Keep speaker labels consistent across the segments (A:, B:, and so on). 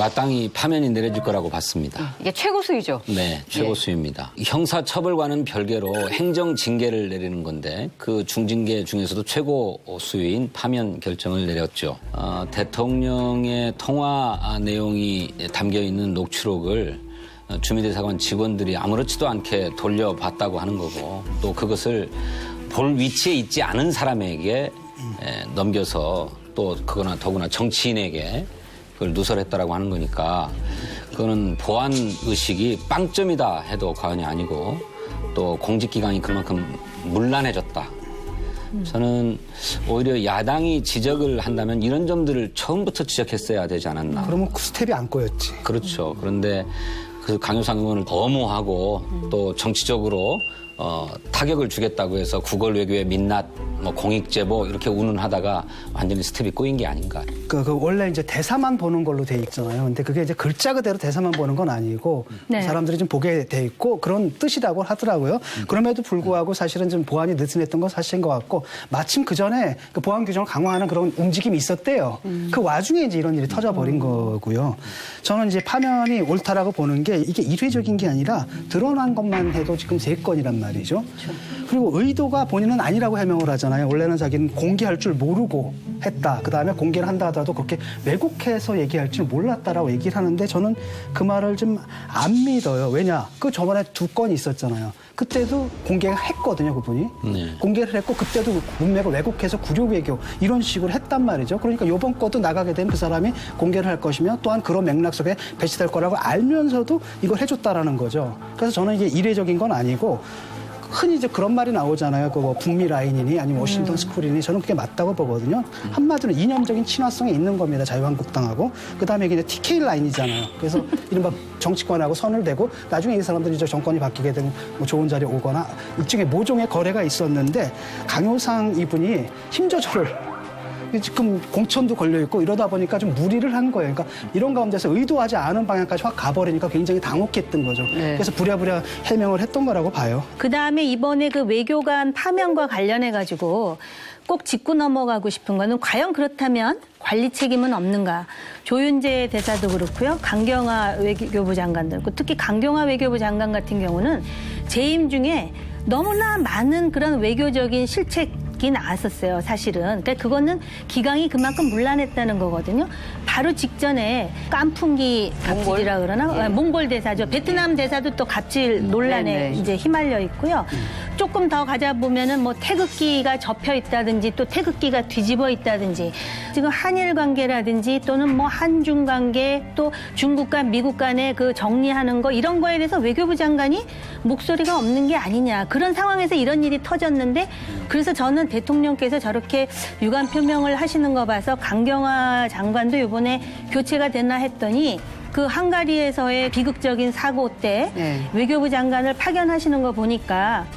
A: 마땅히 파면이 내려질 거라고 봤습니다.
B: 이게 최고 수위죠?
A: 네, 최고 수위입니다. 형사처벌과는 별개로 행정징계를 내리는 건데 그 중징계 중에서도 최고 수위인 파면 결정을 내렸죠. 대통령의 통화 내용이 담겨있는 녹취록을 주미대사관 직원들이 아무렇지도 않게 돌려봤다고 하는 거고 또 그것을 볼 위치에 있지 않은 사람에게 넘겨서 또 그거나 더구나 정치인에게 그걸 누설했다라고 하는 거니까 그거는 보안 의식이 빵점이다 해도 과언이 아니고 또 공직기강이 그만큼 문란해졌다. 저는 오히려 야당이 지적을 한다면 이런 점들을 처음부터 지적했어야 되지 않았나.
C: 그러면 그 스텝이 안 꼬였지.
A: 그렇죠. 그런데 그 강효상 의원을 엄호하고 또 정치적으로 타격을 주겠다고 해서 구걸 외교의 민낯, 공익제보 이렇게 운운하다가 완전히 스텝이 꼬인 게 아닌가.
C: 그 원래 이제 대사만 보는 걸로 돼 있잖아요. 근데 그게 이제 글자 그대로 대사만 보는 건 아니고
B: 네.
C: 사람들이 좀 보게 돼 있고 그런 뜻이라고 하더라고요. 그럼에도 불구하고 사실은 좀 보안이 느슨했던 건 사실인 것 같고 마침 그 전에 그 보안 규정을 강화하는 그런 움직임이 있었대요. 그 와중에 이제 이런 일이 터져버린 거고요. 저는 이제 파면이 옳다라고 보는 게 이게 일회적인 게 아니라 드러난 것만 해도 지금 3건이란 말이죠. 그리고 의도가 본인은 아니라고 해명을 하잖아요. 원래는 자기는 공개할 줄 모르고 했다. 그다음에 공개를 한다 하더라도 그렇게 왜곡해서 얘기할 줄 몰랐다라고 얘기를 하는데 저는 그 말을 좀 안 믿어요. 왜냐? 그 저번에 2건이 있었잖아요. 그때도 공개를 했거든요, 그분이.
A: 네.
C: 공개를 했고 그때도 문맥을 왜곡해서 구려외교 이런 식으로 했단 말이죠. 그러니까 이번 것도 나가게 되면 그 사람이 공개를 할 것이며 또한 그런 맥락 속에 배치될 거라고 알면서도 이걸 해줬다라는 거죠. 그래서 저는 이게 이례적인 건 아니고 흔히 이제 그런 말이 나오잖아요. 그 뭐 북미 라인이니 아니면 워싱턴 스쿨이니 저는 그게 맞다고 보거든요. 한마디로 이념적인 친화성이 있는 겁니다. 자유한국당하고. 그다음에 이게 TK 라인이잖아요. 그래서 이른바 정치권하고 선을 대고 나중에 이 사람들이 이제 정권이 바뀌게 되면 뭐 좋은 자리에 오거나 일종의 모종의 거래가 있었는데 강효상 이분이 힘 조절을 지금 공천도 걸려있고 이러다 보니까 좀 무리를 한 거예요. 그러니까 이런 가운데서 의도하지 않은 방향까지 확 가버리니까 굉장히 당혹했던 거죠.
B: 네.
C: 그래서 부랴부랴 해명을 했던 거라고 봐요.
D: 그다음에 이번에 그 외교관 파면과 관련해가지고 꼭 짚고 넘어가고 싶은 거는 과연 그렇다면 관리 책임은 없는가. 조윤재 대사도 그렇고요. 강경화 외교부 장관도 그렇고 특히 강경화 외교부 장관 같은 경우는 재임 중에 너무나 많은 그런 외교적인 실책이 나왔었어요, 사실은. 그러니까 그거는 기강이 그만큼 문란했다는 거거든요. 바로 직전에 깐풍기 갑질이라 그러나? 몽골 대사죠. 베트남 대사도 또 갑질 논란에
B: 네네.
D: 이제 휘말려 있고요. 조금 더 가자 보면은 뭐 태극기가 접혀 있다든지 또 태극기가 뒤집어 있다든지 지금 한일 관계라든지 또는 뭐 한중 관계 또 중국과 미국 간의 그 정리하는 거 이런 거에 대해서 외교부 장관이 목소리가 없는 게 아니냐. 그런 상황에서 이런 일이 터졌는데 그래서 저는 대통령께서 저렇게 유감 표명을 하시는 거 봐서 강경화 장관도 이번에 교체가 됐나 했더니 그 헝가리에서의 비극적인 사고 때
B: 네.
D: 외교부 장관을 파견하시는 거 보니까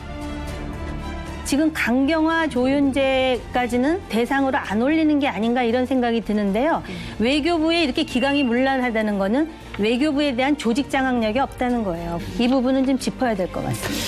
D: 지금 강경화, 조윤재까지는 대상으로 안 올리는 게 아닌가 이런 생각이 드는데요. 외교부에 이렇게 기강이 문란하다는 거는 외교부에 대한 조직 장악력이 없다는 거예요. 이 부분은 좀 짚어야 될 것 같습니다.